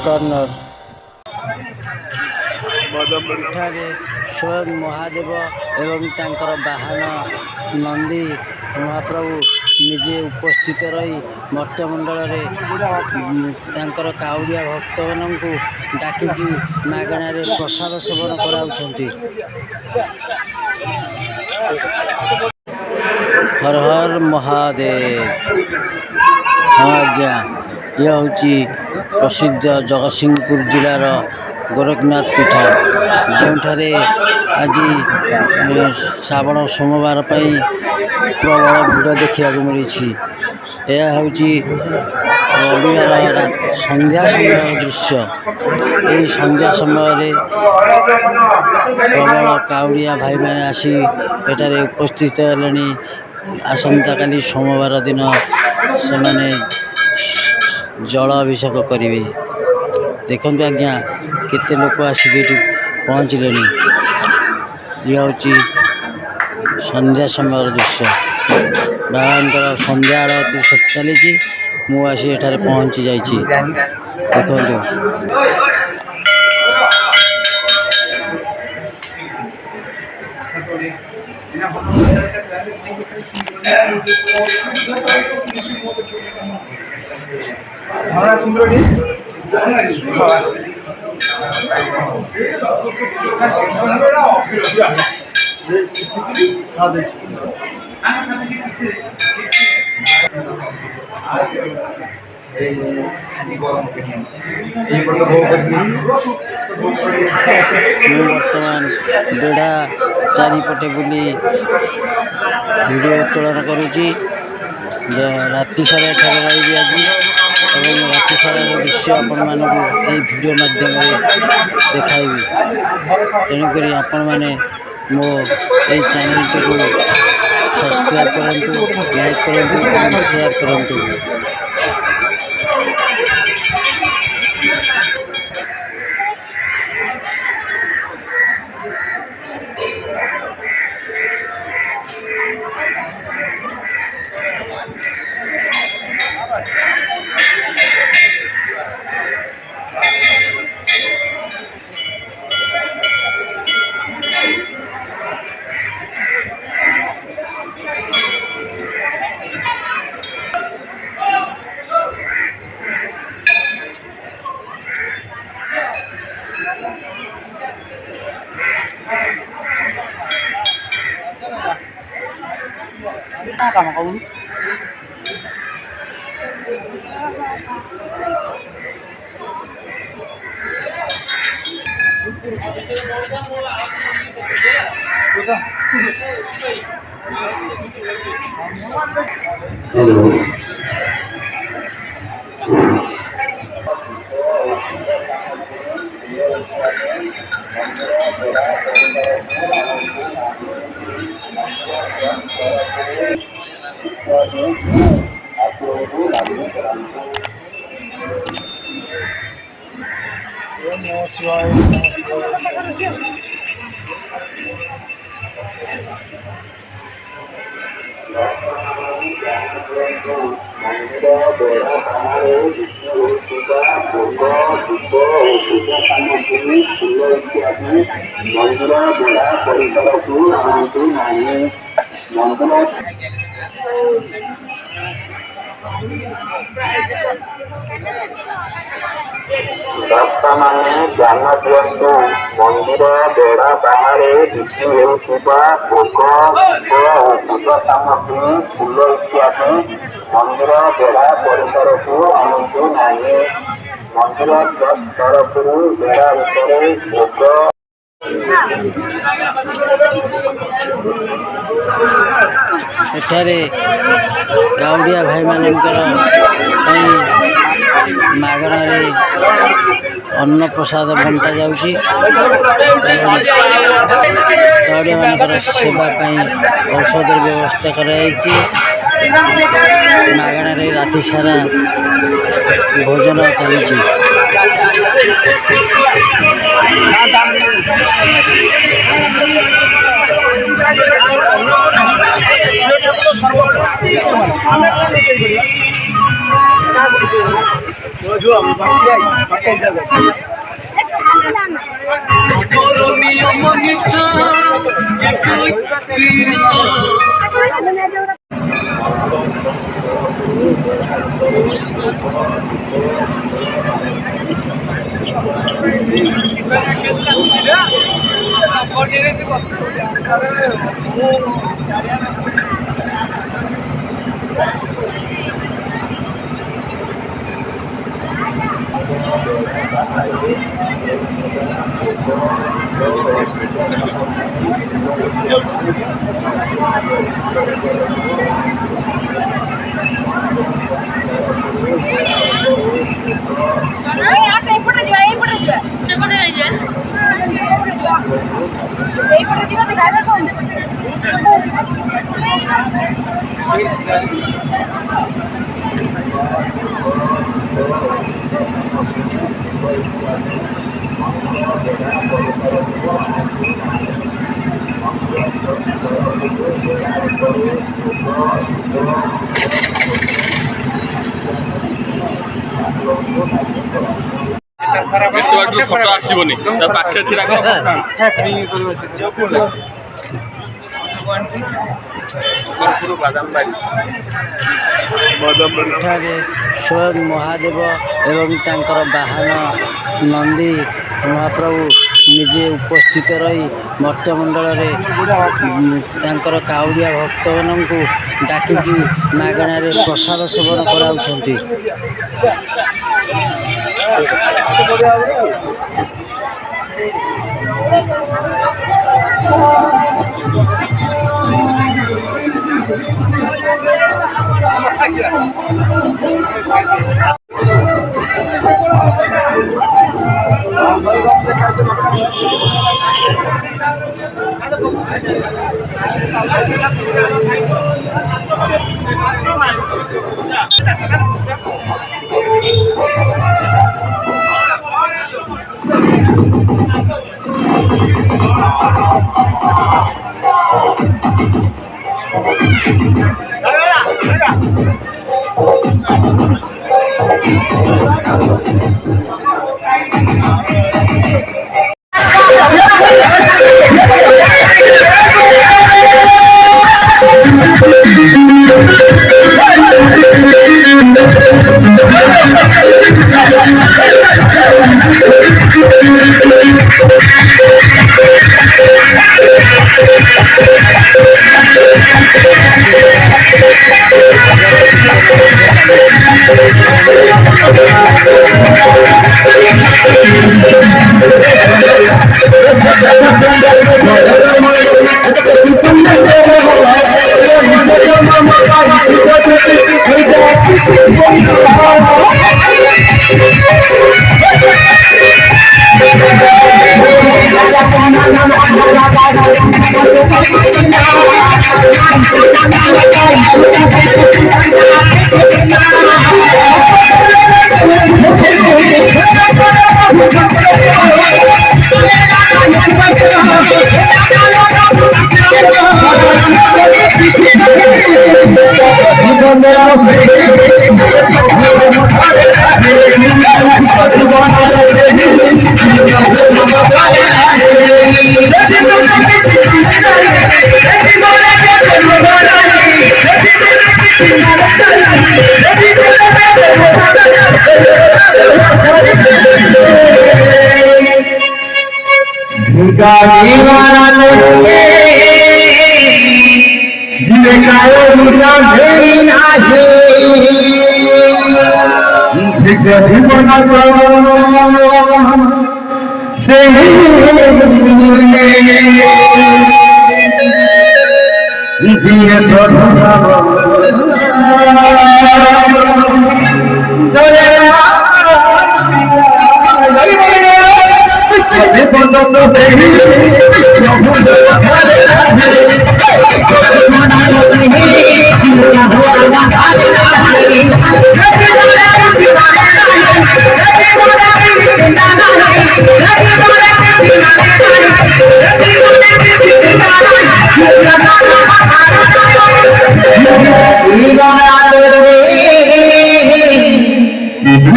Corner स्वयं महादेव एवं तांकर बाहन नंदी महाप्रभु निजे उपस्थित रही मर्त्यमंडल तांकर काउड़िया भक्त मान डाकिकी मागणार प्रसाद सेवन कराउछंती। हर हर महादेव। हाँ आज्ञा, यह हूँ प्रसिद्ध जगतसिंहपुर जिलार गोरखनाथ पीठ जो आज श्रावण सोमवार प्रबल भिड़ देखा मिली। यह हूँ रविवार संध्या समय दृश्य। यही संध्या समय प्रबल काउड़िया भाई मैंने आसी एठारे उपस्थित हेले। आसंता काली सोमवार दिन से जल अभिषेक करेंगे। देखो आज्ञा केते लोक आसिक पहुँचले। यह हूँ संध्या समय दृश्य। बाबा संध्या आरती चली मुझे एठारे पहुँची जाइए। देखो बर्तमान बेढ़ा चारिपटे बुली वीडियो उत्तोलन करुँची। राति सारा एठारे रही आज और राति सारा दृश्य आपण मानक वीडियो माध्यम देखाइबी। तेणुक आपण मैंने मो ये चैनल को सब्सक्राइब करूँ, लाइक करूँ, शेयर करूँ। काम करूँ हेलो दस्ता माने ध्यान दियंतु मंदिर बेड़ा बाहर बिक्री होउथिबा भोग पूजा सामग्री फूल इत्यादि मंदिर बेड़ा परिसर को आनंदु नाही। मंदिर तरफରୁ बेड़ा भितर भोग एठारे गाउडिया भाई मानकर मागणार अन्न प्रसाद बंटा जाउची। गाउडिया मानकर सेवा औषध व्यवस्था कराई। मागणार राति सारा भोजन चली। ଫଟୋ ଆସିବନି ତା ପାଖରେ ଛିଡ଼ା ଏଠାରେ ସ୍ୱୟଂ ମହାଦେବ ଏବଂ ତାଙ୍କର ବାହନ ନନ୍ଦୀ ମହାପ୍ରଭୁ ନିଜେ ଉପସ୍ଥିତ ରହି ମର୍ତ୍ତ୍ୟମଣ୍ଡଳରେ ତାଙ୍କର କାଉଡ଼ିଆ ଭକ୍ତମାନଙ୍କୁ ଡାକିକି ମାଗଣାରେ ପ୍ରସାଦ ସେବନ କରାଉଛନ୍ତି।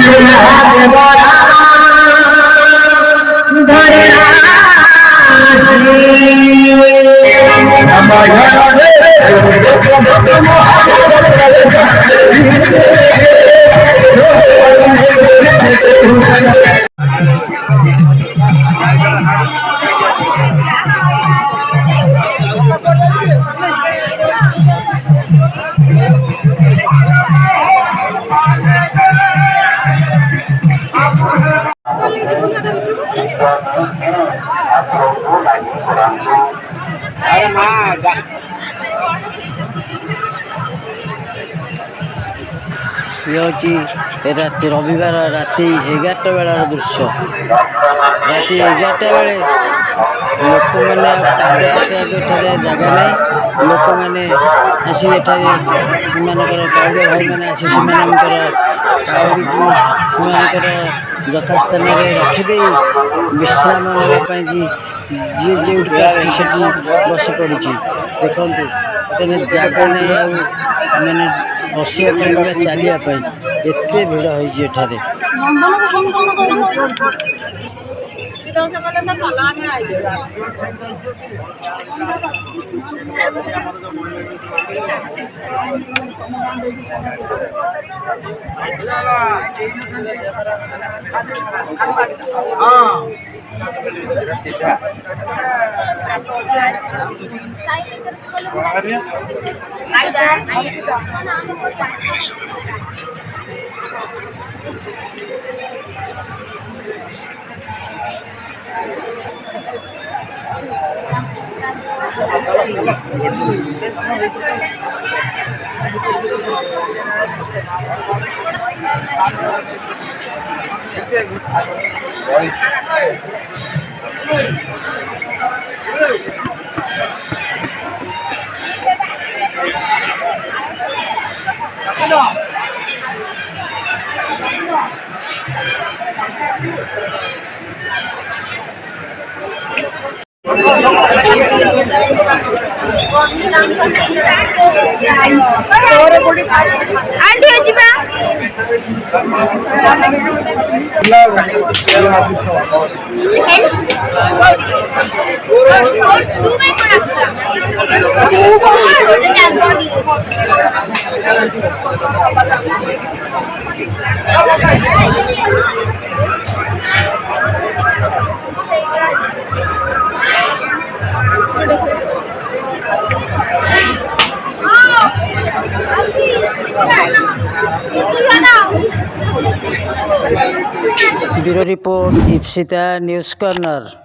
ये हूँ राति रविवार राति 11टा बेलार दृश्य। राति 11टा बेले लोक मैंने पाद पकड़ा जगह नहीं। लोक मैंने आसी काउड़िया भाई मैंने आसी काउड़ी को यथास्थान रखिदे विश्राम नापी जी जो बस पड़ी देखु जगह नहीं मैंने बसवाई चलिए एत भिड़ होठारे bureau report Ipsita news corner.